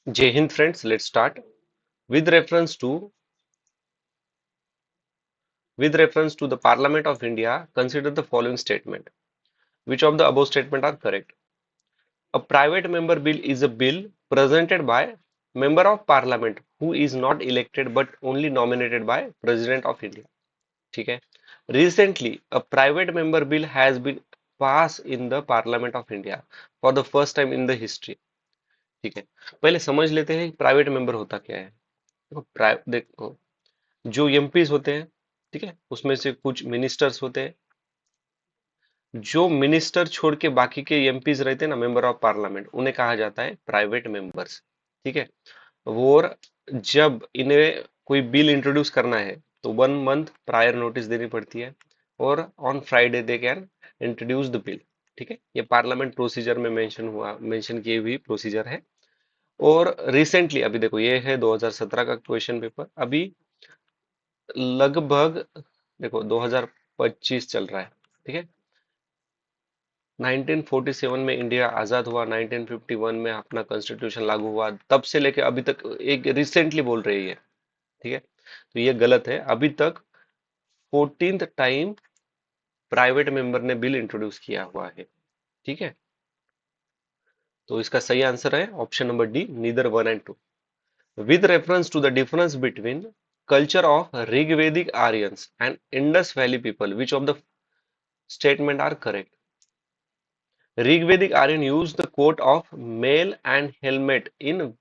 Jai Hind friends, let's start. With reference to the Parliament of India, consider the following statement. Which of the above statement are correct? A private member bill is a bill presented by member of parliament who is not elected but only nominated by President of India. ठीक है. Recently, a private member bill has been passed in the Parliament of India for the first time in the history. ठीक है. पहले समझ लेते हैं private member होता क्या है. देखो जो एमपीज होते हैं, ठीक है, उसमें से कुछ मिनिस्टर्स होते हैं. जो मिनिस्टर छोड़ के बाकी के एमपीज रहते हैं ना, मेंबर ऑफ पार्लियामेंट, उन्हें कहा जाता है प्राइवेट मेंबर्स. ठीक है. और जब इन्हें कोई बिल इंट्रोड्यूस करना है तो 1 मंथ प्रायर नोटिस देनी पड़ती है, और on Friday they can introduce the bill. ठीक है. ये पार्लियामेंट प्रोसीजर में मेंशन किए हुई प्रोसीजर है. और रिसेंटली अभी देखो, ये है 2017 का क्वेश्चन पेपर. अभी लगभग देखो 2025 चल रहा है. ठीक है. 1947 में इंडिया आजाद हुआ, 1951 में अपना कॉन्स्टिट्यूशन लागू हुआ, तब से लेके अभी तक एक रिसेंटली बोल रही है. ठीक है. तो ये गलत है. अभी तक 14th टाइम प्राइवेट मेंबर ने बिल इंट्रोड्यूस किया हुआ है. ठीक है. तो इसका सही आंसर है option number D, neither one and two. With reference to the difference between culture of Rigvedic Aryans and Indus Valley people, which of the statement are correct? Rigvedic Aryan used the coat of mail and helmet in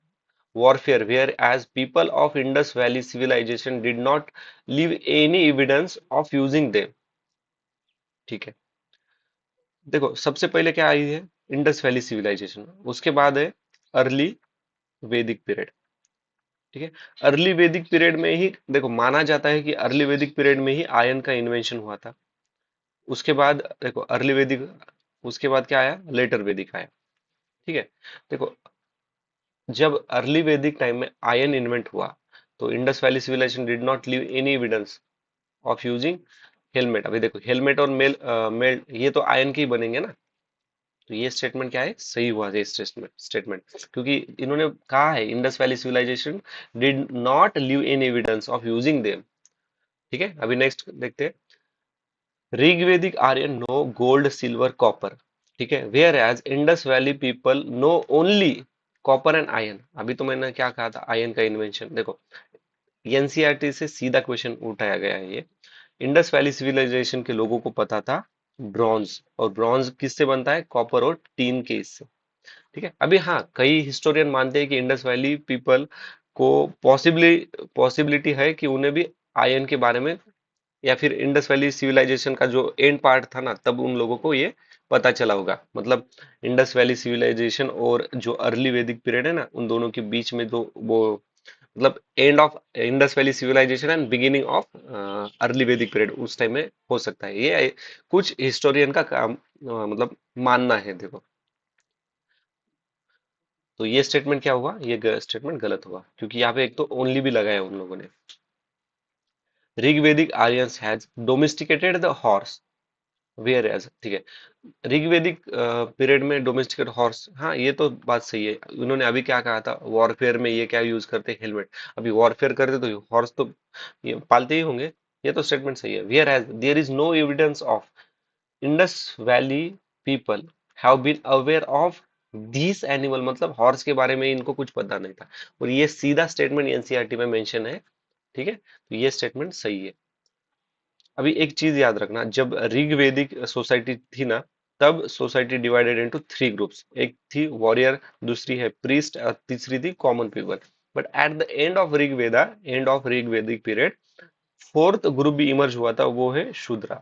warfare, whereas people of Indus Valley civilization did not leave any evidence of using them. ठीक है. देखो सबसे पहले क्या आई है? Indus valley civilization. उसके बाद है अर्ली वैदिक पीरियड. ठीक है. अर्ली वैदिक पीरियड में ही देखो माना जाता है कि अर्ली वैदिक पीरियड में ही आयन का इन्वेंशन हुआ था. उसके बाद देखो अर्ली वैदिक, उसके बाद क्या आया? लेटर वैदिक आया. ठीक है. देखो जब अर्ली वैदिक टाइम में आयन इन्वेंट हुआ तो Indus valley civilisation did not leave any evidence of using helmet. अभी देखो हेलमेट और मेल ये तो आयन के ही बनेंगे ना. तो ये स्टेटमेंट क्या है? सही हुआ है स्टेटमेंट. क्योंकि इन्होंने कहा है Indus valley civilisation did not leave any evidence of using them. ठीक है. अभी नेक्स्ट देखते हैं. Rigvedic Aryan no gold silver copper. ठीक है. Whereas Indus valley people no only copper and iron. अभी तो मैंने क्या कहा था? आयन का इन्वेंशन. देखो एनसीईआरटी से सीधा क्वेश्चन उठाया गया है ये. इंडस वैली सिविलाइजेशन के लोगों को पता था ब्रॉन्ज, और ब्रॉन्ज किससे बनता है? कॉपर और टीन के इससे. ठीक है. अभी हाँ, कई हिस्टोरियन मानते हैं कि इंडस वैली पीपल को पॉसिबिलिटी है कि उन्हें भी आयन के बारे में, या फिर इंडस वैली सिविलाइजेशन का जो एंड पार्ट था ना, तब उन लोगों को ये पता चला होगा. मतलब इंडस वैली सिविलाइजेशन और जो अर्ली वैदिक पीरियड है ना, उन दोनों के बीच में तो वो, मतलब end of Indus valley civilization and beginning of early Vedic period उस टाइम में हो सकता है. ये कुछ हिस्टोरियन का काम, मतलब मानना है. देखो तो ये स्टेटमेंट क्या हुआ? ये स्टेटमेंट गलत हुआ, क्योंकि यहाँ पे एक तो ओनली भी लगाया उन लोगों ने. Rigvedic Aryans has domesticated the horse, whereas. ठीक है. ऋग्वेदिक पीरियड में डोमेस्टिकेट हॉर्स, हाँ ये तो बात सही है. उन्होंने अभी क्या कहा था? वॉरफेयर में ये क्या यूज करते हैं? हेलमेट. अभी वॉरफेयर करते तो हॉर्स तो ये पालते ही होंगे. ये तो स्टेटमेंट सही है. Whereas there is no evidence of Indus valley people have been aware of this animal. मतलब हॉर्स के बारे में इनको कुछ पता नहीं था. और ये सीधा स्टेटमेंट एनसीईआरटी में मेंशन है. ठीक है. तो ये स्टेटमेंट सही है. अभी एक चीज याद रखना, जब ऋग्वेदिक सोसाइटी थी ना, तब सोसाइटी डिवाइडेड इनटू 3 ग्रुप्स. एक थी वॉरियर, दूसरी है प्रीस्ट, और तीसरी थी common people. But at the end of Rigvedic period, fourth group भी इमर्ज हुआ था, वो है शूद्रा.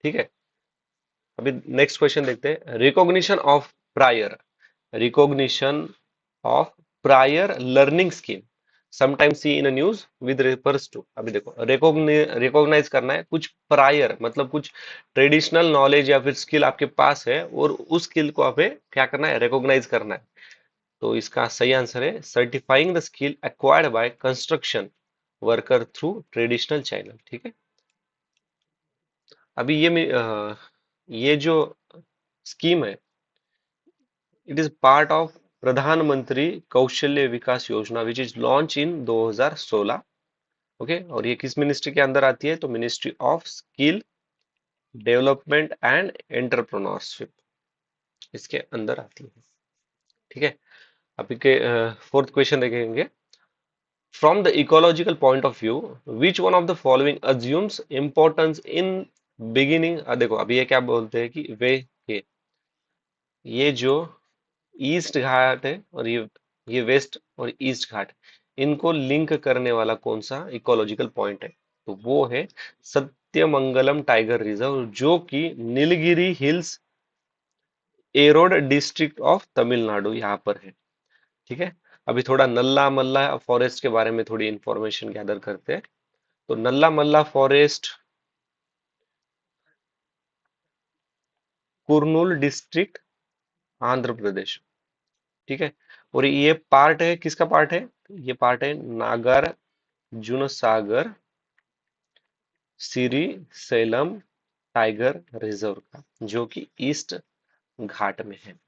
ठीक है. अभी नेक्स्ट क्वेश्चन देखते हैं. Recognition of prior learning scheme sometimes see in news with refers to. अभी देखो रिकॉग्नाइज करना है कुछ प्रायर, मतलब कुछ ट्रेडिशनल नॉलेज या फिर स्किल आपके पास है, और उस स्किल को हमें क्या करना है? रिकॉग्नाइज करना है. तो इसका सही आंसर है certifying the skill acquired by construction worker through traditional channel. ठीक है. अभी ये जो स्कीम है, इट इज पार्ट ऑफ प्रधानमंत्री कौशल्य विकास योजना which is launch in 2016। Okay, और ये किस मिनिस्ट्री के अंदर आती है? तो ministry of skill development and entrepreneurship इसके अंदर आती है। ठीक है, अभी के फोर्थ क्वेश्चन देखेंगे। From the ecological point of view, which one of the following assumes importance in beginning. देखो अभी ये क्या बोलते हैं कि वे ये जो ईस्ट घाट है और ये वेस्ट और ईस्ट घाट, इनको लिंक करने वाला कौन सा इकोलॉजिकल पॉइंट है? तो वो है सत्यमंगलम टाइगर रिजर्व, जो कि Nilgiri hills arrowed district of Tamil Nadu यहाँ पर है। ठीक है, अभी थोड़ा नल्ला मल्ला फॉरेस्ट के बारे में थोड़ी इंफॉर्मेशन गैदर करते हैं। तो नल्ला मल्ला फॉरेस्ट कुर्नूल डिस्ट्रिक्ट, आंध्र प्रदेश। ठीक है, और ये पार्ट है, किसका पार्ट है? ये पार्ट है नागर जुनसागर सिरी सेलम टाइगर रिजर्व का, जो कि ईस्ट घाट में है।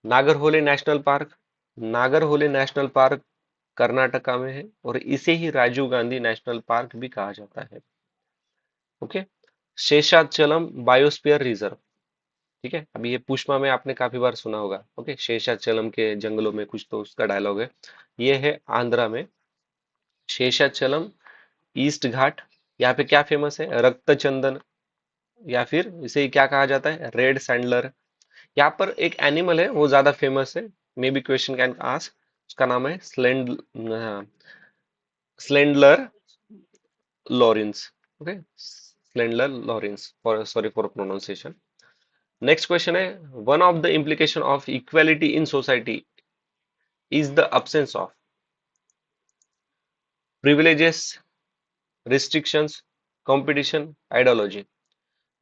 Nagarhole national park, Nagarhole national park Karnataka में है और इसे ही राजीव गांधी नेशनल पार्क भी कहा जाता है। Okay, Seshachalam biosphere reserve. ठीक है, अभी ये पुष्पा में आपने काफी बार सुना होगा। ओके, शेषाचलम के जंगलों में कुछ तो उसका डायलॉग है। ये है आंध्रा में शेषाचलम ईस्ट घाट। यहाँ पे क्या फेमस है? रक्त चंदन, या फिर इसे क्या कहा जाता है? Red sanders. यहाँ पर एक एनिमल है वो ज्यादा फेमस है, maybe question can ask, उसका नाम है slender loris. Okay, slender loris, for sorry for pronunciation. Next question है, one of the implication of equality in society is the absence of privileges, restrictions, competition, ideology।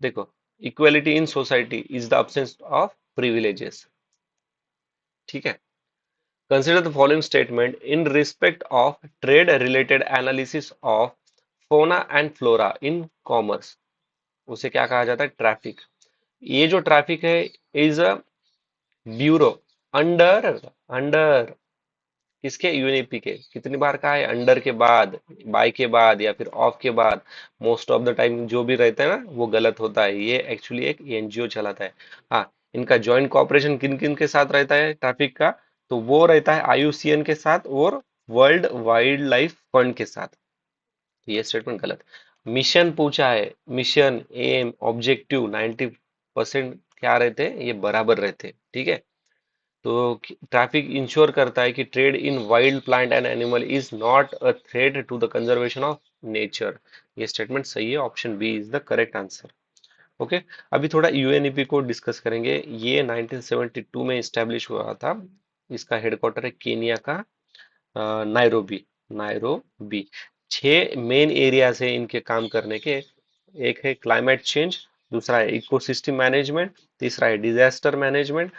देखो, equality in society is the absence of privileges। ठीक है, consider the following statement in respect of trade related analysis of fauna and flora in commerce। उसे क्या कहा जाता है? Traffic. ये जो ट्रैफिक है is a bureau under under किसके? यूएनईपी के। कितनी बार कहा है? अंडर के बाद, बाय के बाद या फिर ऑफ के बाद। मोस्ट ऑफ द टाइम जो भी रहता है ना वो गलत होता है। ये एक्चुअली एक एनजीओ चलाता है। हाँ, इनका जॉइंट कॉपरेशन किन किन के साथ रहता है ट्रैफिक का? तो वो रहता है आईयूसीएन के साथ और वर्ल्ड वाइल्ड लाइफ फंड के साथ। तो ये स्टेटमेंट गलत। मिशन पूछा है, मिशन एम ऑब्जेक्टिव 90% क्या रहते हैं? ये बराबर रहते हैं। ठीक है, तो ट्रैफिक इंश्योर करता है कि trade in wild plant and animal is not a threat to the conservation of nature. ये स्टेटमेंट सही है, option B is the correct answer. Okay, अभी थोड़ा यूएनईपी को डिस्कस करेंगे। ये 1972 में इस्टेब्लिश हुआ था। इसका हेडक्वार्टर है केनिया का नायरोबी। नायरोबी। 6 मेन एरियाज है इनके काम करने के। एक है क्लाइमेट चेंज, दूसरा है इकोसिस्टम मैनेजमेंट, तीसरा है डिजास्टर मैनेजमेंट,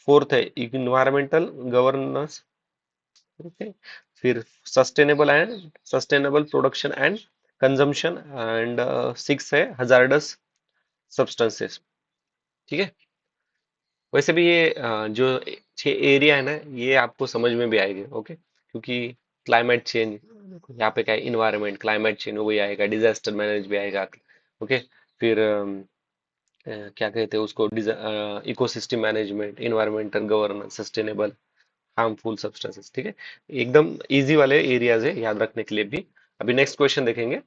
फोर्थ है इन्वायरमेंटल गवर्नेंस। ओके, फिर sustainable production and consumption, and six है हजार्डस सब्सटेंसेस। ठीक है, वैसे भी ये जो 6 एरिया है ना, ये आपको समझ में भी आएंगे। ओके, क्योंकि क्लाइमेट चेंज, यहाँ पे क्या है? इन्वायरमेंट, क्लाइमेट चेंज वही आएगा, डिजास्टर मैनेज भी आएगा। ओके, फिर क्या कहते हैं उसको? Ecosystem management, environmental governance, sustainable, harmful substances. ठीक है, एकदम इजी वाले एरियाज है याद रखने के लिए भी। अभी नेक्स्ट क्वेश्चन देखेंगे।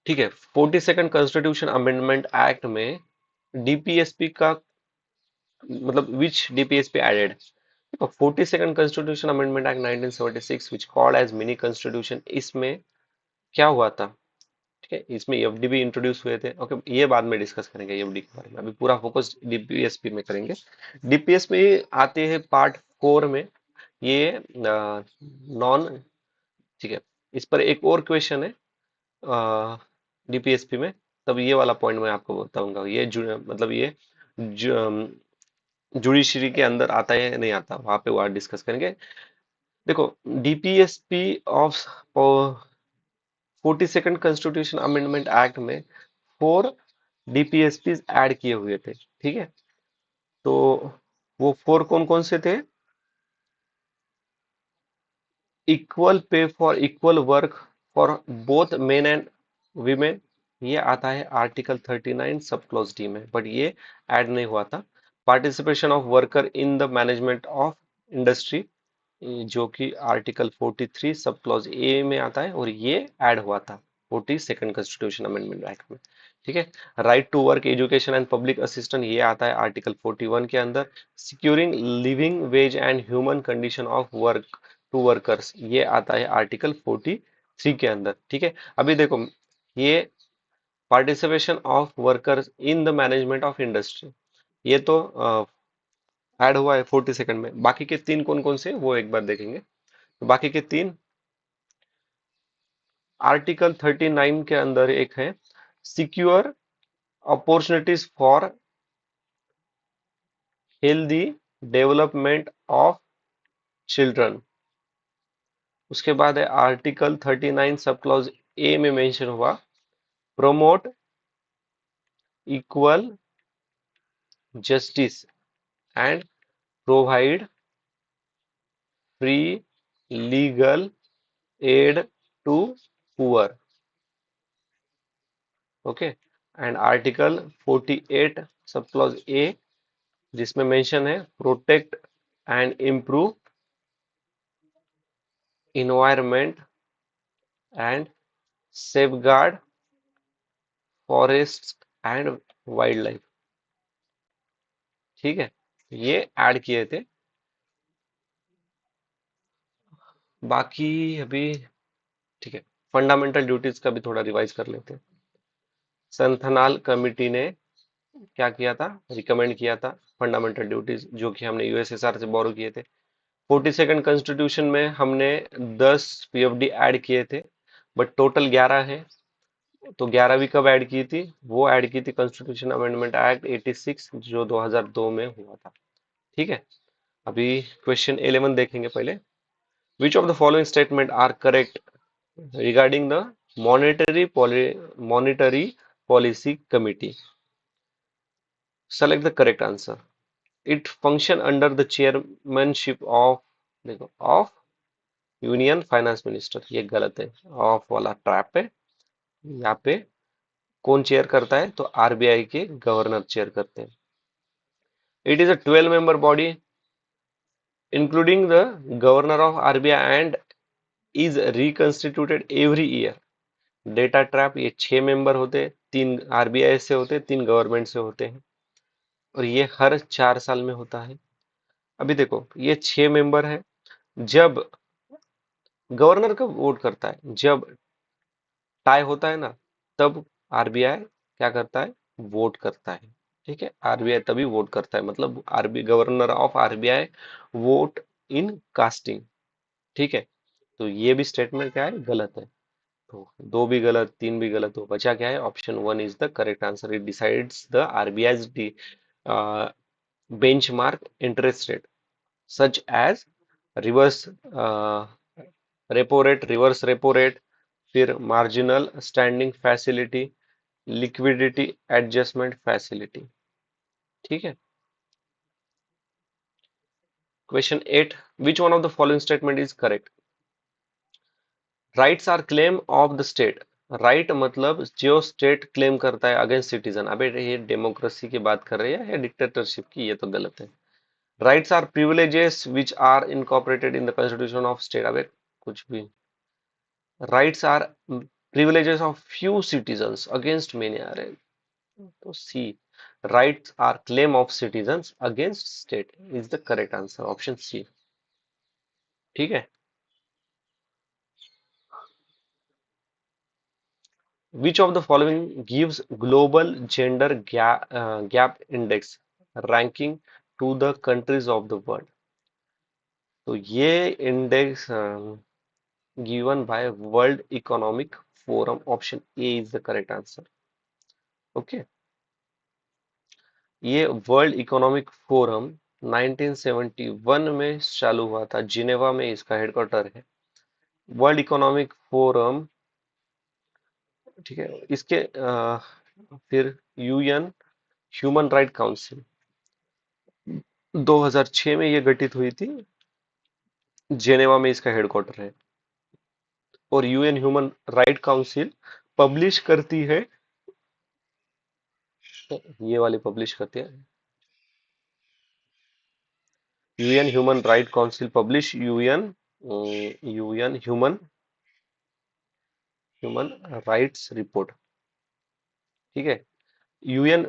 ठीक है, 42nd कॉन्स्टिट्यूशन अमेंडमेंट एक्ट में डीपीएसपी का मतलब which DPSP added? 42nd constitution amendment act 1976 which called as mini constitution, इसमें क्या हुआ था? ठीक है, इसमें एफडी इंट्रोड्यूस हुए थे। ओके, ये बाद में डिस्कस करेंगे एफडी के बारे में, अभी पूरा फोकस डीपीएसपी में करेंगे। डीपीएस में आते हैं पार्ट 4 में ये नॉन। ठीक है, इस पर एक और क्वेश्चन है डीपीएसपी में, तब ये वाला पॉइंट मैं आपको बताऊंगा। ये मतलब ये जुडिशरी के अंदर आता है या नहीं आता, वहां पे वो डिस्कस करेंगे। देखो, DPSP of 42nd constitution amendment act में 4 डीपीएसपी ऐड किए हुए थे। ठीक है, तो वो फोर कौन कौन से थे? Equal pay for equal work for both men and women, ये आता है आर्टिकल 39 सब क्लॉज डी में, बट ये ऐड नहीं हुआ था। Participation of worker in the management of industry, जो कि आर्टिकल 43 सब क्लॉज ए में आता है, और ये ऐड हुआ था 42nd कॉन्स्टिट्यूशन अमेंडमेंट एक्ट में। ठीक है। Right to work education and public assistant, ये आता है आर्टिकल 41 के अंदर। Securing living wage and human condition of work to workers, ये आता है आर्टिकल 43 के अंदर। ठीक है। अभी देखो, ये participation of workers in the management of industry, ये तो ऐड हुआ है 42nd में। बाकी के तीन कौन कौन से, वो एक बार देखेंगे। तो बाकी के तीन, आर्टिकल 39 के अंदर एक है secure opportunities for healthy development of children. उसके बाद है आर्टिकल 39 सब क्लॉज ए में मेंशन हुआ promote equal justice and provide free legal aid to poor. Okay. And article 48 sub clause A, जिसमें मेंशन है protect and improve environment and safeguard forest and wildlife. ठीक है। ये ऐड किए थे। बाकी अभी, ठीक है, फंडामेंटल ड्यूटीज का भी थोड़ा रिवाइज कर लेते हैं। संथनाल कमिटी ने क्या किया था, रिकमेंड किया था फंडामेंटल ड्यूटीज, जो कि हमने यूएसएसआर से बोरो किए थे। 42nd कॉन्स्टिट्यूशन में हमने 10 पीएफडी ऐड किए थे, बट टोटल 11 है। तो 11वीं कब ऐड की थी? वो ऐड की थी कॉन्स्टिट्यूशन अमेंडमेंट एक्ट 86, जो 2002 में हुआ था। ठीक है। अभी क्वेश्चन 11 देखेंगे पहले। Which of the following statement are correct regarding the monetary policy committee? Select the correct answer. It function under the chairmanship of, देखो, ऑफ यूनियन फाइनेंस मिनिस्टर, ये गलत है, ऑफ वाला ट्रैप है। यहाँ पे कौन चेयर करता है? तो आरबीआई के गवर्नर चेयर करते हैं। It is a 12 member body including the governor of RBI and is reconstituted every year. Data trap, ये 6 मेंबर होते हैं, 3 आरबीआई से होते हैं, 3 गवर्नमेंट से होते हैं, और ये हर 4 साल में होता है। अभी देखो, ये 6 मेंबर है। जब गवर्नर कब वोट करता है? जब टाई होता है ना, तब आरबीआई क्या करता है? वोट करता है। ठीक है। आरबीआई तभी वोट करता है, मतलब RB governor of RBI vote in casting. ठीक है। तो ये भी स्टेटमेंट क्या है? गलत है। तो दो भी गलत, तीन भी गलत, हो बचा क्या है? Option one is the correct answer. It decides the RBI benchmark interest rate such as reverse repo rate, reverse repo rate, फिर marginal standing facility, liquidity adjustment facility. ठीक है। Question 8, which one of the following statement is correct? Rights are claim of the state. Right मतलब जो state claim करता है against citizen. अबे ये democracy की बात कर रहे हैं या डिक्टेटरशिप की? ये तो गलत है। Rights are privileges which are incorporated in the constitution of state. अबे कुछ भी। Rights are privileges of few citizens against many. अरे तो see, rights are claim of citizens against state is the correct answer, option C. ठीक है। Which of the following gives global gender gap index ranking to the countries of the world? तो ये index given by world economic forum, option A is the correct answer. Okay. ये world economic forum 1971 में चालू हुआ था, Geneva में इसका headquarter है। वर्ल्ड इकोनॉमिक फोरम, ठीक है, इसके फिर यूएन ह्यूमन राइट काउंसिल, 2006 में ये गठित हुई थी। जेनेवा में इसका हेडक्वार्टर है। और UN human right council publish करती है, ये वाली पब्लिश करती है। UN human right council publish UN human human rights report. ठीक है। यूएन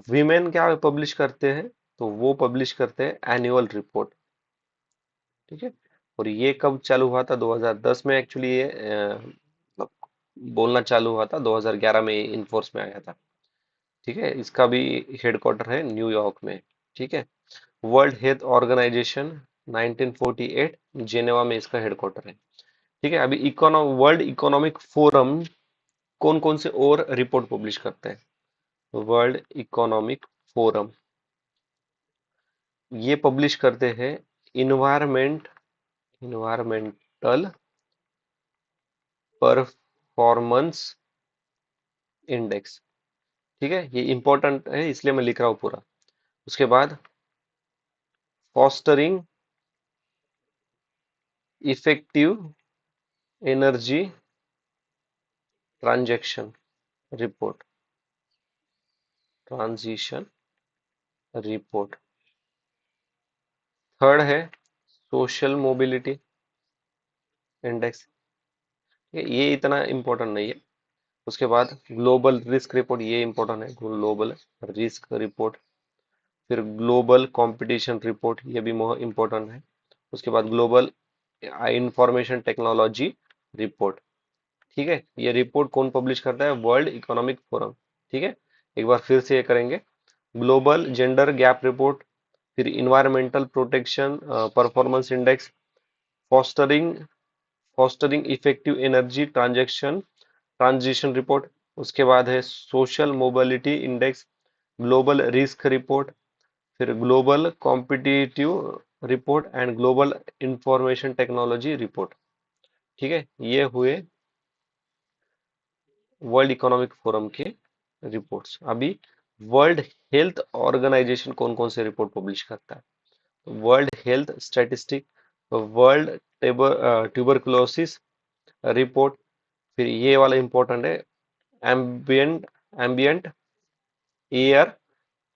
वीमेन क्या पब्लिश करते हैं, तो वो पब्लिश करते हैं एनुअल रिपोर्ट। ठीक है। और ये कब चालू हुआ था? 2010 में एक्चुअली ये मतलब बोलना चालू हुआ था, 2011 में इनफोर्स में आया था। ठीक है। इसका भी हेडक्वार्टर है न्यूयॉर्क में। ठीक है। वर्ल्ड हेल्थ ऑर्गेनाइजेशन 1948 जेनेवा में इसका हेडक्वार्टर है। ठीक है। अभी वर्ल्ड इकोनॉमिक फोरम कौन कौन से और रिपोर्ट पब्लिश करते हैं? वर्ल्ड इकोनॉमिक फोरम ये पब्लिश करते हैं इन्वायरमेंट इन्वायरमेंटल परफॉर्मेंस इंडेक्स। ठीक है। ये इंपॉर्टेंट है इसलिए मैं लिख रहा हूँ पूरा। उसके बाद fostering effective energy transaction report transition report. Third है सोशल मोबिलिटी इंडेक्स। ये इतना इंपॉर्टेंट नहीं है। उसके बाद ग्लोबल रिस्क रिपोर्ट, ये इंपॉर्टेंट है, ग्लोबल रिस्क रिपोर्ट। फिर ग्लोबल कंपटीशन रिपोर्ट, ये भी इंपॉर्टेंट है। उसके बाद ग्लोबल इंफॉर्मेशन टेक्नोलॉजी रिपोर्ट। ठीक है। ये रिपोर्ट कौन पब्लिश करता है? World economic forum. ठीक है। एक बार फिर से ये करेंगे। ग्लोबल जेंडर गैप रिपोर्ट, फिर environmental protection performance index, fostering fostering effective energy transition report. उसके बाद है social mobility index, global risk report, फिर global competitive report and global information technology report. ठीक है। ये हुए वर्ल्ड इकोनॉमिक फोरम के रिपोर्ट्स। अभी वर्ल्ड हेल्थ ऑर्गेनाइजेशन कौन कौन से रिपोर्ट पब्लिश करता है? World health statistic, world tuberculosis report, फिर ये वाला इंपॉर्टेंट है ambient ambient air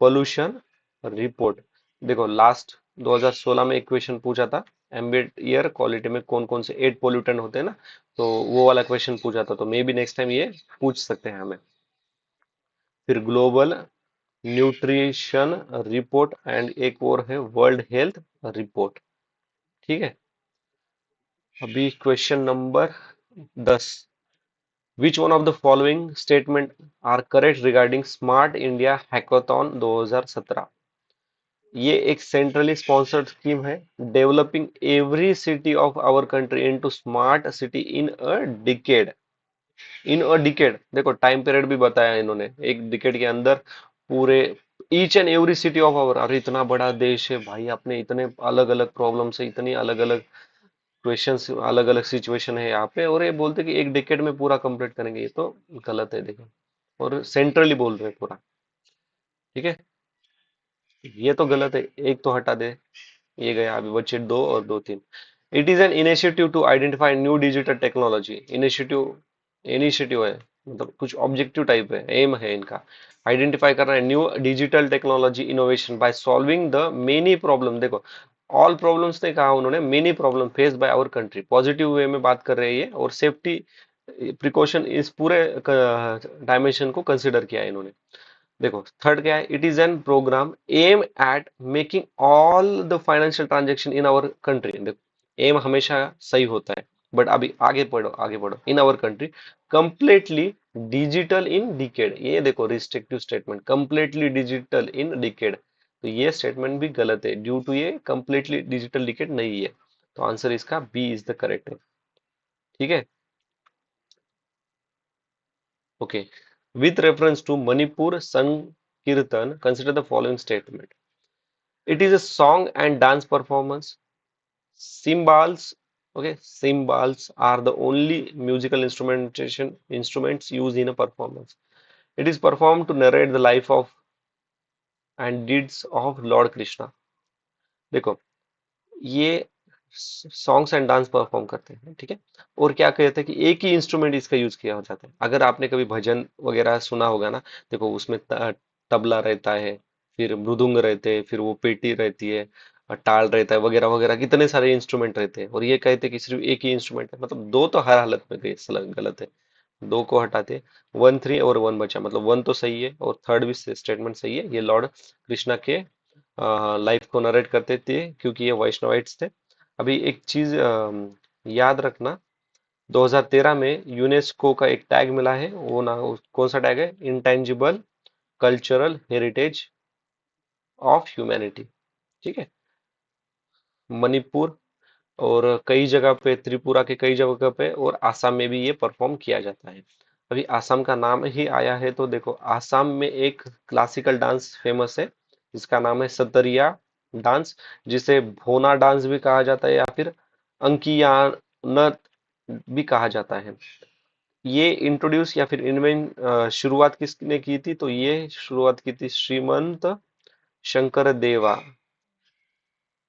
pollution report. देखो लास्ट 2016 में एक क्वेश्चन पूछा था, एम्बियंट एयर क्वालिटी में कौन कौन से 8 पोल्यूटेंट होते हैं ना, तो वो वाला क्वेश्चन पूछा था, तो मे बी नेक्स्ट टाइम ये पूछ सकते हैं हमें। फिर ग्लोबल न्यूट्रिशन रिपोर्ट एंड एक और है वर्ल्ड हेल्थ रिपोर्ट। ठीक है। अभी question number 10। Which one of the following statement are correct regarding smart India hackathon 2017? ये एक सेंट्रली स्पॉन्सर्ड स्कीम है, developing every city of our country into smart city in a decade. In a decade, देखो time period भी बताया इन्होंने, एक decade के अंदर पूरे each and every city of our. अरे इतना बड़ा देश है भाई, अपने इतने अलग अलग प्रॉब्लम से, इतनी अलग अलग क्वेश्चंस, अलग अलग सिचुएशन है यहाँ पे, और ये बोलते कि एक डिकेड में पूरा कंप्लीट करेंगे, ये तो गलत है देखो। और सेंट्रली बोल रहे हैं पूरा। ठीक है। ये तो गलत है, एक तो हटा दे। ये गया, अभी बचे दो और दो तीन। It is an initiative to identify new digital technology. Initiative initiative है, मतलब कुछ ऑब्जेक्टिव टाइप है, एम है इनका। आइडेंटिफाई करना है new digital technology innovation by solving the many problem. देखो ऑल प्रॉब्लम्स नहीं कहा उन्होंने, many problem face by our country, positive way में बात कर रहे हैं ये। और सेफ्टी प्रिकॉशन इस पूरे डायमेंशन को कंसिडर किया है इन्होंने। देखो थर्ड क्या है? It is an program aim at making all the financial transaction in our country. देखो एम हमेशा सही होता है, बट अभी आगे पढ़ो, आगे पढ़ो। In our country completely digital in decade. ये देखो restrictive statement, completely digital in decade, तो ये स्टेटमेंट भी गलत है। ड्यू टू ये कंप्लीटली डिजिटल डिकेड नहीं है, तो आंसर इसका बी इज द करेक्ट है। ठीक है। Okay. With reference to Manipur Sankirtana consider the following statement. It is a song and dance performance. Cymbals, okay, cymbals are the only musical instruments used in a performance. It is performed to narrate the life of and deeds of Lord Krishna. देखो, ये songs and dance perform करते हैं, ठीक है। और क्या कहते हैं कि एक ही इंस्ट्रूमेंट इसका यूज किया हो जाता है। अगर आपने कभी भजन वगैरह सुना होगा ना, देखो उसमें तबला रहता है, फिर मृदुंग रहते हैं, फिर वो पेटी रहती है, ताल रहता है, वगैरह वगैरह, कितने सारे इंस्ट्रूमेंट रहते हैं। और ये कहते हैं कि सिर्फ एक ही इंस्ट्रूमेंट है, मतलब दो तो हर हालत में गलत है। दो को हटाते 1 3 और 1 बचा, मतलब 1 तो सही है और थर्ड भी स्टेटमेंट सही है। ये लॉर्ड कृष्णा के लाइफ को नरेट करते थे, क्योंकि ये वैष्णवाइट्स थे। अभी एक चीज याद रखना, 2013 में यूनेस्को का एक टैग मिला है, वो ना कौन सा टैग है, intangible cultural heritage of humanity, ठीक है। मणिपुर और कई जगह पे, त्रिपुरा के कई जगह पे और आसाम में भी ये परफॉर्म किया जाता है। अभी आसाम का नाम ही आया है तो देखो, आसाम में एक क्लासिकल डांस फेमस है जिसका नाम है सतरिया डांस, जिसे भोना डांस भी कहा जाता है या फिर अंकियानत भी कहा जाता है। ये इंट्रोड्यूस या फिर इन्वेंट शुरुआत किसने की थी, तो ये शुरुआत की थी श्रीमंत शंकर देवा,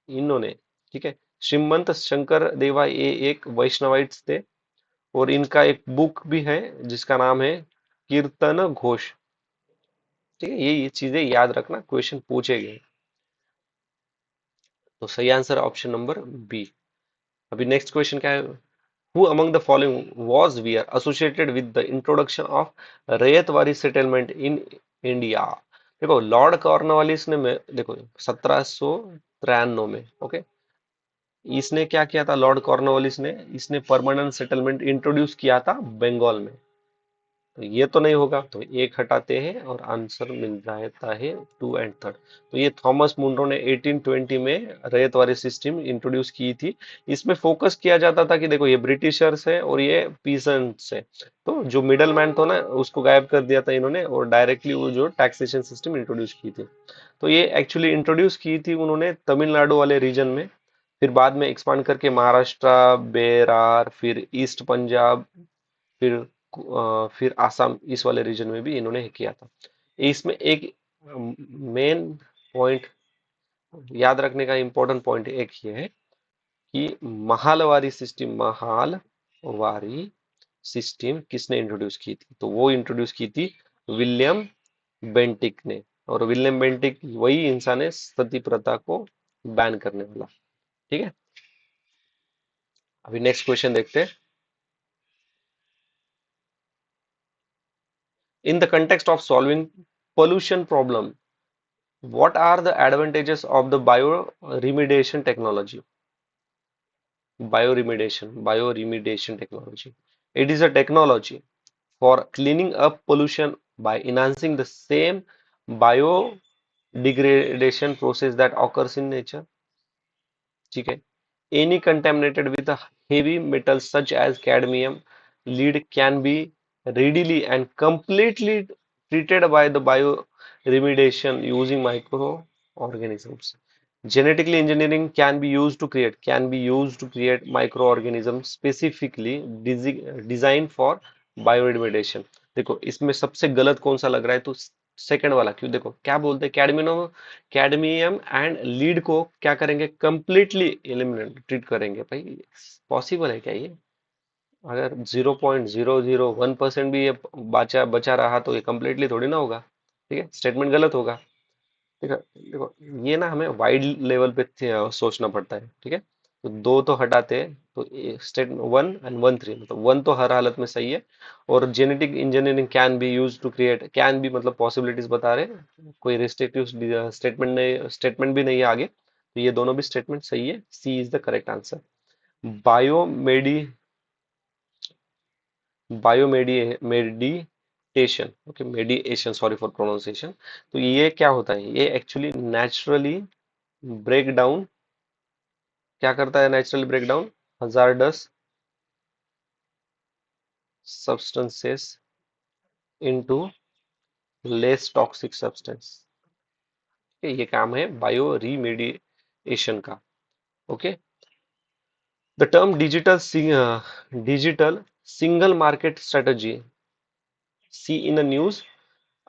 इन्होंने, ठीक है। श्रीमंत शंकर देवा ये एक वैष्णवाइट्स थे, और इनका एक बुक भी है जिसका नाम है कीर्तन घोष, ठीक है। ये चीजें याद रखना, क्वेश्चन पूछे गए। तो सही आंसर ऑप्शन नंबर बी। अभी नेक्स्ट क्वेश्चन क्या है, who among the following was wear associated with the introduction of ryotwari settlement in India. देखो लॉर्ड कॉर्नवालिस ने में, देखो 1793 में, ओके, इसने क्या किया था, लॉर्ड कॉर्नवालिस ने, इसने परमानेंट सेटलमेंट इंट्रोड्यूस किया था बंगाल में। तो ये तो नहीं होगा, तो एक हटाते हैं और आंसर मिल जाता है 2 एंड 3। तो ये थॉमस मुंड्रो ने 1820 में रैयतवाड़ी सिस्टम इंट्रोड्यूस की थी। इसमें फोकस किया जाता था कि देखो ये ब्रिटिशर्स है और ये पीसेंट्स है, तो जो मिडल मैन था ना उसको गायब कर दिया था इन्होंने, और डायरेक्टली वो जो टैक्सेशन सिस्टम इंट्रोड्यूस की थी। तो ये एक्चुअली इंट्रोड्यूस की थी उन्होंने तमिलनाडु वाले रीजन में, फिर बाद में एक्सपांड करके महाराष्ट्र, बेरार, फिर ईस्ट पंजाब, फिर फिर आसाम, इस वाले रीजन में भी इन्होंने किया था। इसमें एक मेन पॉइंट याद रखने का इंपॉर्टेंट पॉइंट एक ये है कि महालवारी सिस्टम, महालवारी सिस्टम किसने इंट्रोड्यूस की थी, तो वो इंट्रोड्यूस की थी विलियम बेंटिक ने। और विलियम बेंटिक वही इंसान है सती प्रथा को बैन करने वाला, ठीक है। अभी नेक्स्ट क्वेश्चन देखते हैं। इन the context of solving pollution problem, what are the advantages of the bioremediation technology? Bioremediation technology. It is a technology for cleaning up pollution by enhancing the same biodegradation process that occurs in nature. ठीक है। Any contaminated with a heavy metals such as cadmium, lead can be readily and completely treated by the bioremediation using microorganisms. Genetically engineering can be used to create microorganisms specifically designed for bioremediation। देखो इसमें सबसे गलत कौन सा लग रहा है, तो सेकंड वाला। क्यों, देखो क्या बोलते हैं, कैडमियम एंड लीड को क्या करेंगे, कंप्लीटली एलिमिनेट ट्रीट करेंगे। भाई पॉसिबल है क्या ये? अगर 0.001% भी ये बचा बचा रहा तो ये कंप्लीटली थोड़ी ना होगा, ठीक है, स्टेटमेंट गलत होगा। देखो देखो, ये ना हमें वाइड लेवल पे सोचना पड़ता है, ठीक है। तो दो तो हटाते हैं, तो स्टेटमेंट 1 एंड 1 3, मतलब 1 तो हर हालत में सही है। और genetic engineering can be use to create, can be मतलब पॉसिबिलिटीज बता रहे हैं, कोई रिस्ट्रिक्टिव स्टेटमेंट नहीं, स्टेटमेंट भी नहीं है आगे, तो ये दोनों भी स्टेटमेंट सही है, C is the correct answer. बायोमेडी biomeditation, okay, mediation, sorry for pronunciation. तो ये क्या होता है, ये एक्चुअली नेचुरली ब्रेक डाउन, क्या करता है naturally break down hazardous substances into less toxic substance. ये काम है बायो रीमेडिएशन का, okay. The term digital single market strategy, see in news.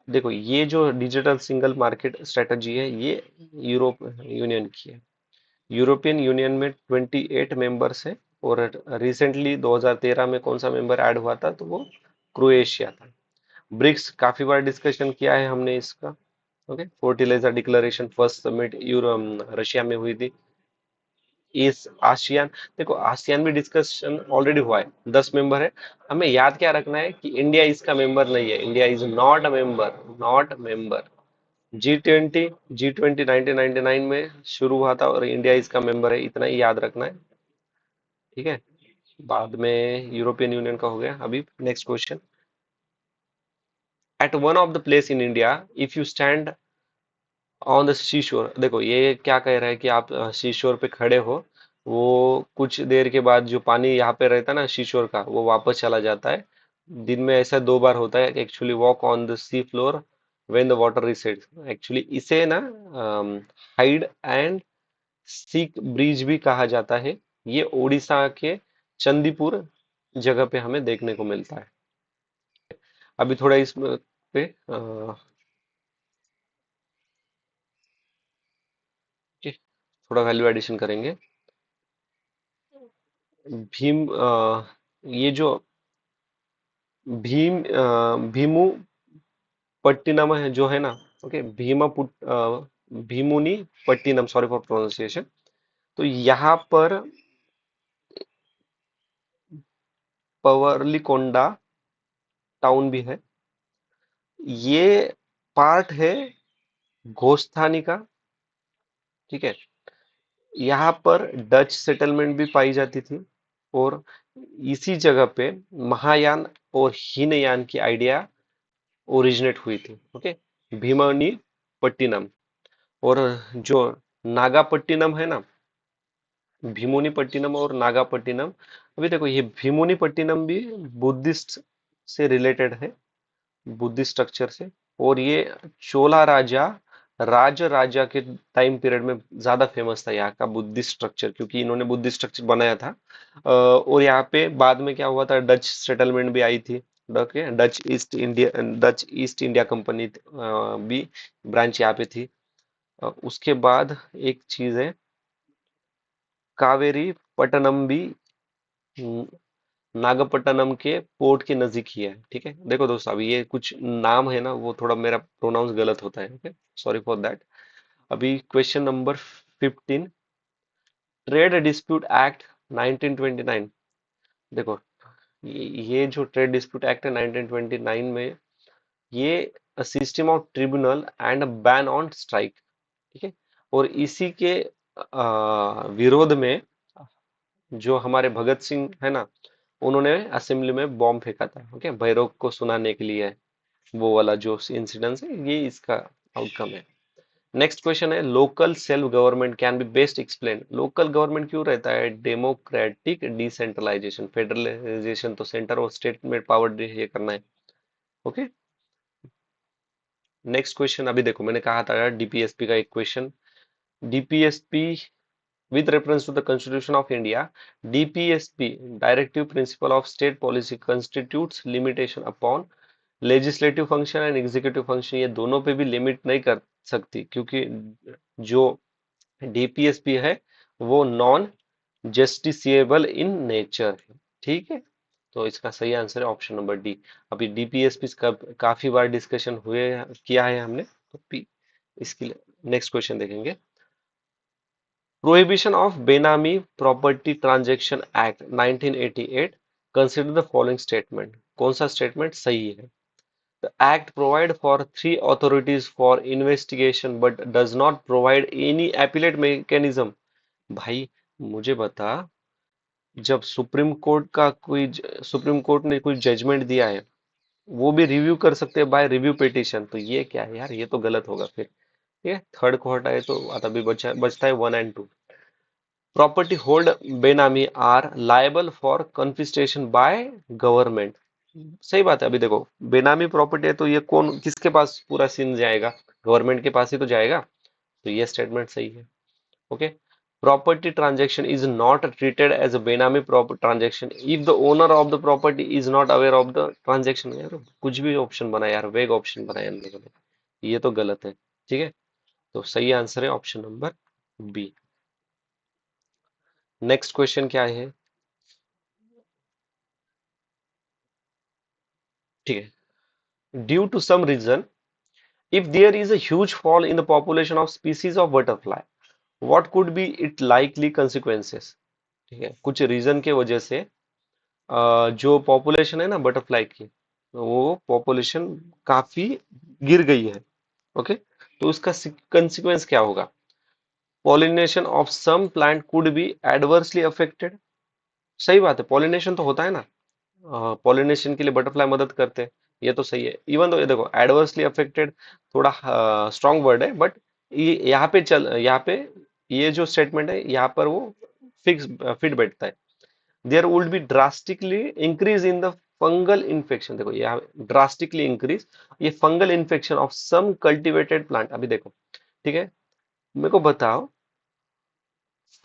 देखो ये जो डिजिटल सिंगल मार्केट स्ट्रेटजी है, ये यूरोप यूनियन की है। यूरोपियन यूनियन में 28 मेंबर्स हैं, और रिसेंटली 2013 में कौन सा मेंबर ऐड हुआ था, तो वो क्रोएशिया था। ब्रिक्स काफी बार डिस्कशन किया है हमने इसका। Okay, fertiliser declaration first summit Russia में हुई थी। इस आसियान, देखो आसियान भी डिस्कशन ऑलरेडी हुआ है, 10 मेंबर है। हमें याद क्या रखना है कि इंडिया इसका मेंबर नहीं है, India is not a member, not member. G20, G20 1999 में शुरू हुआ था और इंडिया इसका मेंबर है, इतना ही याद रखना है। ठीक है, बाद में यूरोपियन यूनियन का हो गया। अभी next question, at one of the place in India if you stand on the sea shore, देखो ये क्या कह रहा है कि आप सी शोर पे खड़े हो, वो कुछ देर के बाद जो पानी यहाँ पे रहता है ना सी शोर का, वो वापस चला जाता है। दिन में ऐसा 2 बार होता है, actually walk on the sea floor when the water receipts. Actually इसे ना हाइड एंड सीक ब्रिज भी कहा जाता है। ये उड़ीसा के चंदीपुर जगह पे हमें देखने को मिलता है। अभी थोड़ा इस पे थोड़ा वैल्यू एडिशन करेंगे। भीम ये जो भीमू पट्टिनम है जो है ना, okay, Bheemunipatnam, sorry for pronunciation. तो यहाँ पर पवरलीकोंडा टाउन भी है। ये पार्ट है गोस्थानी का। ठीक है, यहाँ पर डच सेटलमेंट भी पाई जाती थी, और इसी जगह पे महायान और हीनयान की आइडिया ओरिजिनेट हुई थी। ओके, भीमनी पट्टिनम। और जो नागापट्टिनम है ना, भीमुनीपट्टिनम और नागापट्टिनम, अभी देखो ये भीमुनीपट्टिनम भी बुद्धिस्ट से रिलेटेड है, बुद्धिस्ट स्ट्रक्चर से। और ये चोला राजा के टाइम पीरियड में ज्यादा फेमस था यहाँ का बुद्धिस्ट स्ट्रक्चर, क्योंकि इन्होंने बुद्धिस्ट स्ट्रक्चर बनाया था। और यहाँ पे बाद में क्या हुआ था, डच सेटलमेंट भी आई थी। Okay, Dutch east India company भी ब्रांच यहाँ पे थी। उसके बाद एक चीज है, कावेरी पट्टनम भी नागपट्टनम के पोर्ट के नजदीक ही है। ठीक है, देखो दोस्तों, अभी ये कुछ नाम है ना, वो थोड़ा मेरा प्रोनाउंस गलत होता है। Okay, sorry for that. अभी question number 15, trade dispute act 1929। देखो ये जो ट्रेड डिस्प्यूट एक्ट है 1929 में, ये system of tribunal and ban on strike. ठीक है, और इसी के विरोध में जो हमारे भगत सिंह है ना, उन्होंने असेंबली में बॉम्ब फेंका था। ओके, भैरव को सुनाने के लिए, वो वाला जो इंसिडेंस है, ये इसका आउटकम है। नेक्स्ट क्वेश्चन है, local self government can be best explain. Local government क्यों रहता है, डेमोक्रेटिक डिसेंट्रलाइजेशन, फेडरलाइजेशन तो सेंटर और स्टेट में पावर ये करना है। ओके, नेक्स्ट क्वेश्चन, अभी देखो मैंने कहा था डीपीएसपी का एक question. DPSP with reference to the Constitution of India, DPSP, Directive Principle of State Policy, constitutes limitation upon legislative function and executive function। ये दोनों पे भी लिमिट नहीं कर सकती, क्योंकि जो डीपीएसपी है वो नॉन जस्टिसिएबल इन नेचर है। ठीक है, तो इसका सही आंसर है ऑप्शन नंबर डी। अभी डीपीएसपी का काफी बार डिस्कशन हुए किया है हमने, तो पी इसके लिए नेक्स्ट क्वेश्चन देखेंगे। Prohibition of Benami Property Transaction Act 1988 consider the following statement। कौन सा स्टेटमेंट सही है? The act provide for three authorities for investigation but does not provide any appellate mechanism। भाई मुझे बता, जब सुप्रीम कोर्ट ने कोई जजमेंट दिया है, वो भी रिव्यू कर सकते हैं बाय रिव्यू पिटिशन, तो ये क्या है यार, ये तो गलत होगा फिर। ये थर्ड को हटाए तो अभी बचता है 1 और 2। Property hold benami are liable for confiscation by government. सही बात है। अभी देखो बेनामी प्रॉपर्टी है, तो ये कौन किसके पास पूरा सीन जाएगा, गवर्नमेंट के पास ही तो जाएगा। तो ये स्टेटमेंट सही है। Okay, property transaction is not treated as a benami property transaction if the owner of the property is not aware of the transaction. यार कुछ भी ऑप्शन बना यार, वेग ऑप्शन बनाया इन लोगों ने, ये तो गलत है। ठीक है, तो सही आंसर है option number B. Next question क्या है? ठीक है, due to some reason, if there is a huge fall in the population of species of butterfly, what could be its likely consequences? ठीक है, कुछ रीजन के वजह से जो पॉपुलेशन है ना बटरफ्लाई की, वो पॉपुलेशन काफी गिर गई है। ओके, तो उसका कंसिक्वेंस क्या होगा? Pollination of some plant could be adversely affected. सही बात है, पॉलिनेशन तो होता है ना, पॉलिनेशन के लिए बटरफ्लाई मदद करते हैं, ये तो सही है। इवन तो ये देखो एडवर्सली अफेक्टेड, थोड़ा स्ट्रॉन्ग वर्ड है, बट ये यहाँ पे ये जो स्टेटमेंट है यहाँ पर वो फिक्स फिट बैठता है। There would be drastically increase in the fungal infection. देखो यहाँ ड्रास्टिकली इंक्रीज, ये fungal infection of some cultivated plant. अभी देखो, ठीक है, मेरे को बताओ,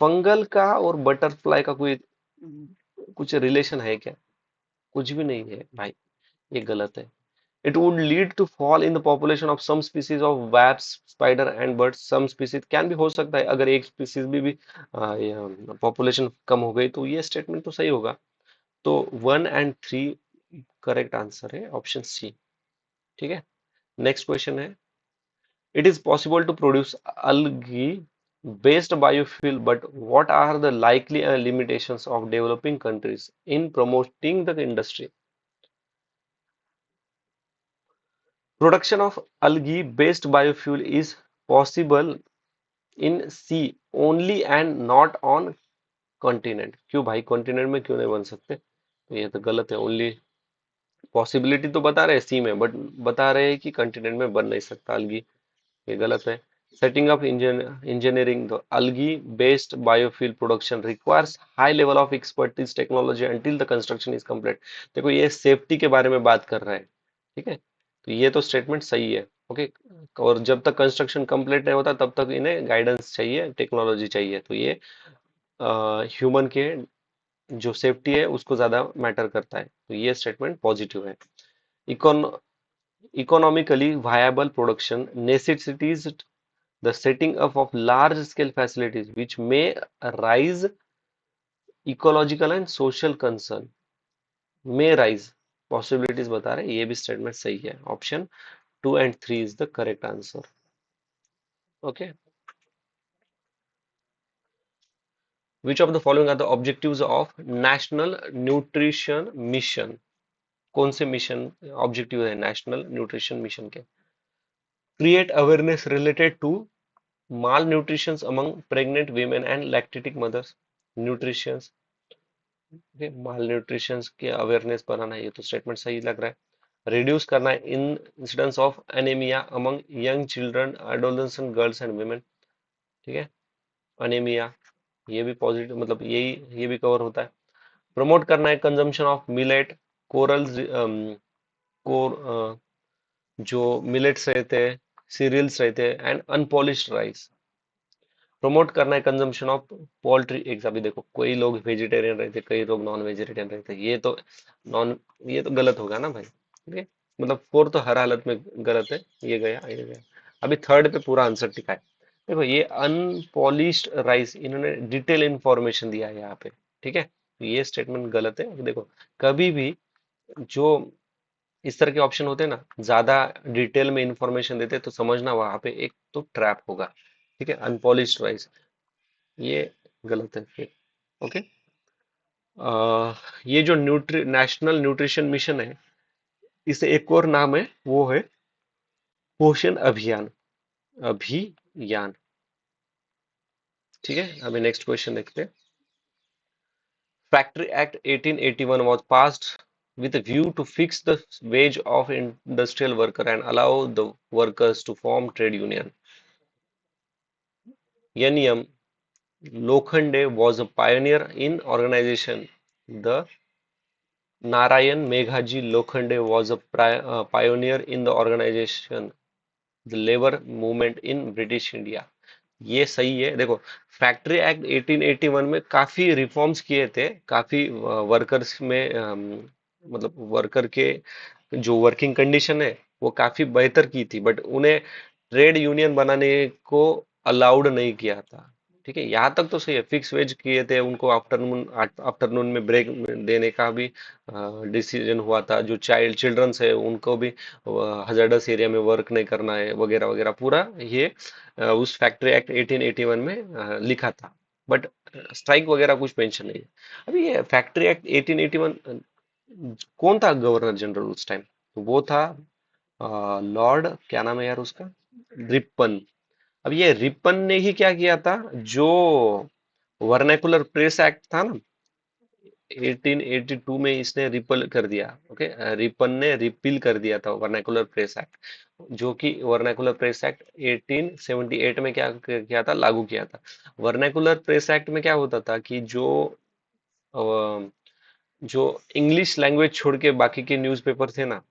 फंगल का और बटरफ्लाई का कोई कुछ रिलेशन है क्या? कुछ भी नहीं है भाई, ये गलत है। It would lead to fall in the population of some species of wasps, spider and birds. Some species can भी हो सकता है, अगर एक स्पीसीज भी पॉपुलेशन कम हो गई तो ये स्टेटमेंट तो सही होगा। तो 1 और 3 करेक्ट आंसर है ऑप्शन सी। ठीक है, नेक्स्ट क्वेश्चन है, it is possible to produce algae based biofuel, but what are the likely limitations of developing countries in promoting the industry? Production of algae-based biofuel is possible in sea only and not on continent। क्यों भाई, continent में क्यों नहीं बन सकते? तो ये तो गलत है। ओनली पॉसिबिलिटी तो बता रहे हैं सी में, बट बता रहे हैं कि कॉन्टिनेंट में बन नहीं सकता algae, ये गलत है। Setting up engineering the algae-based biofuel production requires high level of expertise technology until the construction is complete। देखो ये सेफ्टी के बारे में बात कर रहा है, ठीक है, तो ये तो स्टेटमेंट सही है। ओके, और जब तक कंस्ट्रक्शन कंप्लीट नहीं होता तब तक इन्हें गाइडेंस चाहिए, टेक्नोलॉजी चाहिए, तो ये ह्यूमन के जो सेफ्टी है उसको ज्यादा मैटर करता है, तो ये स्टेटमेंट पॉजिटिव है। इकोन economically viable production necessitates the setting up of large scale facilities which may raise ecological and social concern। may rise, possibilities बता रहे हैं, ये भी स्टेटमेंट सही है। ऑप्शन 2 और 3 is the correct answer. Okay, which of the following are the objectives of national nutrition mission? कौन से मिशन ऑब्जेक्टिव है नेशनल न्यूट्रिशन मिशन के? Create awareness related to malnutrition among pregnant women and lactating mothers। nutrition, malnutrition के awareness बनाना, ये तो statement सही लग रहा है। रिड्यूस करना है in incidence of anaemia among young children adolescent girls and women. ठीक है, अनेमिया, ये भी पॉजिटिव, मतलब यही ये भी कवर होता है। प्रमोट करना है consumption of millet, corals, core जो मिलेट्स रहते हैं, सीरियल्स रहते हैं एंड अनपॉलिश्ड राइस। प्रमोट करना है कंजम्पशन ऑफ पोल्ट्री एग्स। अभी देखो कोई लोग वेजिटेरियन रहते, कई लोग नॉन वेजिटेरियन रहते, नॉन ये तो गलत होगा ना भाई, ठीक है, मतलब फोर तो हर हालत में गलत है। ये गया, ये गया। अभी थर्ड पे पूरा आंसर टिका है। देखो ये अनपॉलिश्ड राइस, इन्होंने डिटेल इंफॉर्मेशन दिया है यहाँ पे, ठीक है, तो ये स्टेटमेंट गलत है। देखो कभी भी जो इस तरह के ऑप्शन होते हैं ना, ज्यादा डिटेल में इंफॉर्मेशन देते हैं, तो समझना वहां पे एक तो ट्रैप होगा। ठीक है, अनपॉलिश्ड राइस, ये गलत है फिर। ओके, ये जो नेशनल न्यूट्रिशन मिशन है, इसे एक और नाम है, वो है पोषण अभियान। अभियान, ठीक है। अभी नेक्स्ट क्वेश्चन देखते हैं। Factory act 1881 was passed with a view to fix the wage of industrial worker and allow the workers to form trade union। NM Lokhande was a pioneer in organization। The Narayan Meghaji Lokhande was a pioneer in the organization the labor movement in British India। ये सही है। देखो factory act 1881 में काफी reforms किए थे, काफी workers में मतलब वर्कर के जो वर्किंग कंडीशन है वो काफी बेहतर की थी, बट उन्हें ट्रेड यूनियन बनाने को अलाउड नहीं किया था। ठीक है, यहाँ तक तो सही है। फिक्स वेज किए थे उनको, आफ्टरनून आफ्टरनून में ब्रेक देने का भी डिसीजन हुआ था। जो चिल्ड्रंस है उनको भी हजार्डस एरिया में वर्क नहीं करना है वगैरह वगैरह, पूरा ये उस फैक्ट्री एक्ट 1881 में लिखा था। बट स्ट्राइक वगैरह कुछ मेंशन नहीं है। अभी ये फैक्ट्री एक्ट 1881, कौन था गवर्नर जनरल उस टाइम? वो था लॉर्ड, क्या नाम है यार उसका, रिपन। अब ये रिपन ने ही क्या किया था, जो वर्नाकुलर प्रेस एक्ट था ना 1882 में, इसने रिपल कर दिया। ओके, रिपन ने रिपील कर दिया था वर्नाकुलर प्रेस एक्ट, जो कि वर्नाकुलर प्रेस एक्ट 1878 में क्या किया था, लागू किया था। वर्नाकुलर प्रेस एक्ट में क्या होता था कि अ, जो इंग्लिश लैंग्वेज छोड़ के बाकी के न्यूज़पेपर थे ना,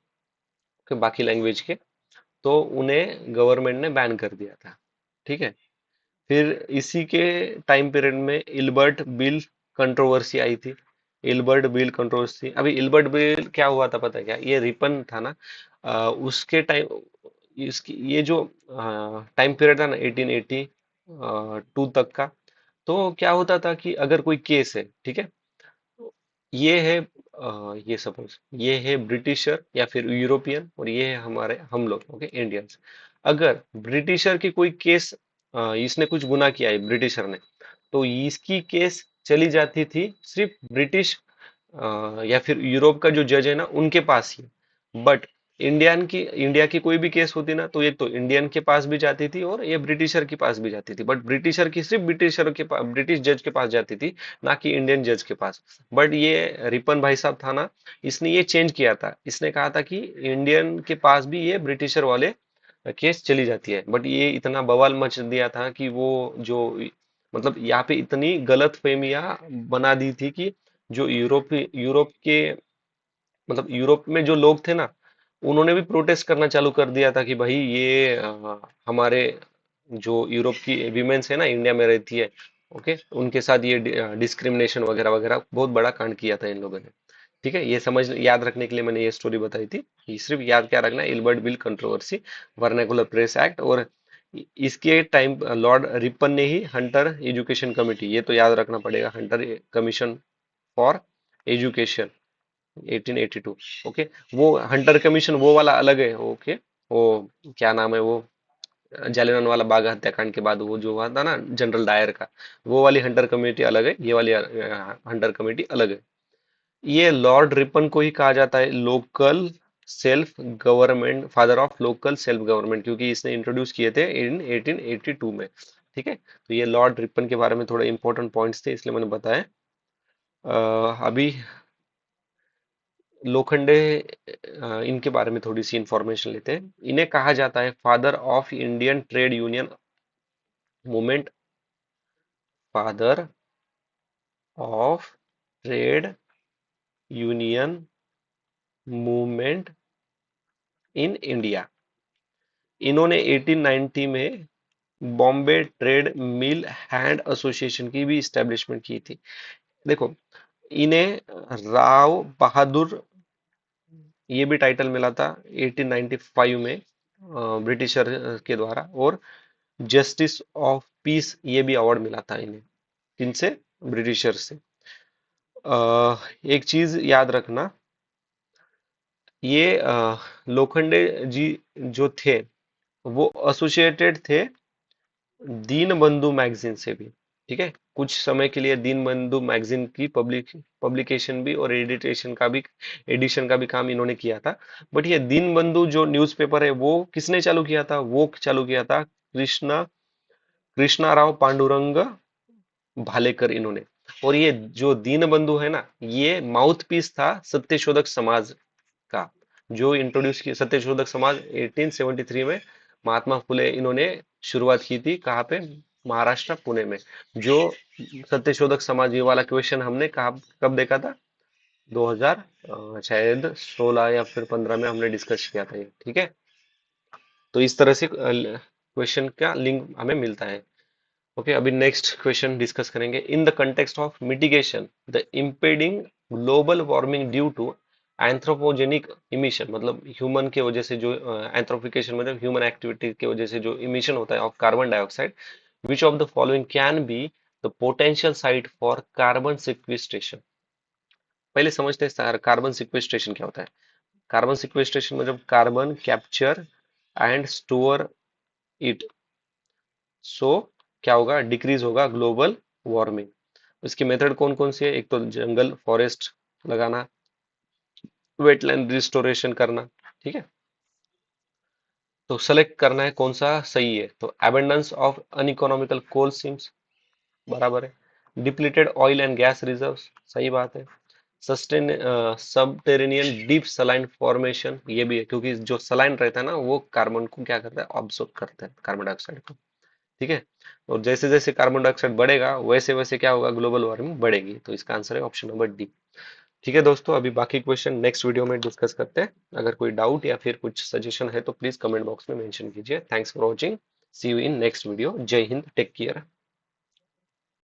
के बाकी लैंग्वेज के, तो उन्हें गवर्नमेंट ने बैन कर दिया था। ठीक है। फिर इसी के टाइम पीरियड में इल्बर्ट बिल कंट्रोवर्सी आई थी। इल्बर्ट बिल कंट्रोवर्सी, अभी इल्बर्ट बिल क्या हुआ था पता है क्या? ये रिपन था ना, उसके टाइम, इसकी ये जो टाइम पीरियड था ना 1882 तक का, तो क्या होता था कि अगर कोई केस है, ठीक है, ये है ये सपोज ये है ब्रिटिशर या फिर यूरोपियन, और ये है हमारे हम लोग, ओके, इंडियंस। अगर ब्रिटिशर की कोई केस, इसने कुछ गुनाह किया है ब्रिटिशर ने, तो इसकी केस चली जाती थी सिर्फ ब्रिटिश या फिर यूरोप का जो जज है ना उनके पास ही। बट इंडिया की कोई भी केस होती ना, तो ये तो इंडियन के पास भी जाती थी और ये ब्रिटिशर के पास भी जाती थी। बट ब्रिटिशर की सिर्फ ब्रिटिशर के पास, ब्रिटिश जज के पास जाती थी, ना कि इंडियन जज के पास। बट ये रिपन भाई साहब था ना, इसने ये चेंज किया था। इसने कहा था कि इंडियन के पास भी ये ब्रिटिशर वाले केस चली जाती है। बट ये इतना बवाल मच दिया था कि वो जो, मतलब यहाँ पे इतनी गलत फहमियां बना दी थी कि जो यूरोप के, मतलब यूरोप में जो लोग थे ना, उन्होंने भी प्रोटेस्ट करना चालू कर दिया था कि भाई ये हमारे जो यूरोप की विमेन्स है ना, इंडिया में रहती है, ओके, उनके साथ ये डिस्क्रिमिनेशन वगैरह वगैरह बहुत बड़ा कांड किया था इन लोगों ने। ठीक है, ये समझ याद रखने के लिए मैंने ये स्टोरी बताई थी। ये सिर्फ याद क्या रखना है, Ilbert bill controversy, vernacular press act, और इसके टाइम लॉर्ड रिपन ने ही हंटर एजुकेशन कमिटी, ये तो याद रखना पड़ेगा, Hunter commission for education 1882। Okay, वो हंटर कमीशन वो वाला अलग है। ओके, वो क्या नाम है वो, जालियनवाला वाला बाग हत्याकांड के बाद वो जो हुआ था ना जनरल डायर का, वो वाली हंटर कमेटी अलग है, ये वाली हंटर कमेटी अलग है। ये लॉर्ड रिपन को ही कहा जाता है local self government, father of local self government, क्योंकि इसने इंट्रोड्यूस किए थे इन 1882 में। ठीक है, तो ये लॉर्ड रिपन के बारे में थोड़े इंपॉर्टेंट पॉइंट्स थे, इसलिए मैंने बताया। अभी लोखंडे, इनके बारे में थोड़ी सी इंफॉर्मेशन लेते हैं। इन्हें कहा जाता है father of Indian trade union movement, father of trade union movement in India. इन्होंने 1890 में बॉम्बे ट्रेड मिल हैंड एसोसिएशन की भी इस्टेब्लिशमेंट की थी। देखो, इन्हें राव बहादुर, ये भी टाइटल मिला था 1895 में ब्रिटिशर के द्वारा, और जस्टिस ऑफ पीस ये भी अवार्ड मिला था इन्हें। किनसे? ब्रिटिशर से। एक चीज याद रखना, ये लोखंडे जी जो थे, वो एसोसिएटेड थे दीन बंधु मैगजीन से भी। ठीक है, कुछ समय के लिए दीन बंधु मैगजीन की पब्लिकेशन भी और एडिशन का भी काम इन्होंने किया था। बट ये दीन बंधु जो न्यूज़पेपर है वो किसने चालू किया था? वो चालू किया था कृष्णा राव पांडुरंग भालेकर, इन्होंने। और ये जो दीन बंधु है ना, ये माउथ पीस था सत्यशोधक समाज का, जो इंट्रोड्यूस किया सत्यशोधक समाज 1873 में। महात्मा फुले इन्होंने शुरुआत की थी, कहाँ पे? महाराष्ट्र, पुणे में। जो सत्यशोधक समाज, ये वाला क्वेश्चन हमने कहा, कब देखा था? 2000 शायद 16 या फिर 15 में हमने डिस्कस किया था ये। ठीक है, तो इस तरह से क्वेश्चन का लिंक हमें मिलता है। ओके, अभी नेक्स्ट क्वेश्चन डिस्कस करेंगे। In the context of mitigation the impeding global warming due to anthropogenic emission, मतलब ह्यूमन के वजह से जो एंथ्रोफिकेशन, मतलब ह्यूमन एक्टिविटी की वजह से जो इमिशन होता है of carbon dioxide, which of the following can be the potential site for carbon sequestration. पहले समझते हैं कार्बन सिक्विस्ट्रेशन क्या होता है। कार्बन सिक्वेस्ट्रेशन मतलब carbon capture and store it, so क्या होगा, डिक्रीज होगा ग्लोबल वार्मिंग। इसकी मेथड कौन कौन सी है, एक तो जंगल फॉरेस्ट लगाना, वेटलैंड रिस्टोरेशन करना, ठीक है। तो सेलेक्ट करना है कौन सा सही है, तो abundance of uneconomical coal seams बराबर है, depleted oil and gas reserves सही बात है, sustain subterranean deep saline formation ये भी है, क्योंकि जो सलाइन रहता है ना वो कार्बन को क्या करता है, ऑब्जॉर्ब करता है कार्बन डाइऑक्साइड को, ठीक है। और जैसे जैसे कार्बन डाइऑक्साइड बढ़ेगा वैसे वैसे क्या होगा, ग्लोबल वार्मिंग बढ़ेगी। तो इसका आंसर है ऑप्शन नंबर डी। ठीक है दोस्तों, अभी बाकी क्वेश्चन नेक्स्ट वीडियो में डिस्कस करते हैं। अगर कोई डाउट या फिर कुछ सजेशन है तो प्लीज कमेंट बॉक्स में मेंशन कीजिए। Thanks for watching, see you in next video. जय हिंद, टेक केयर।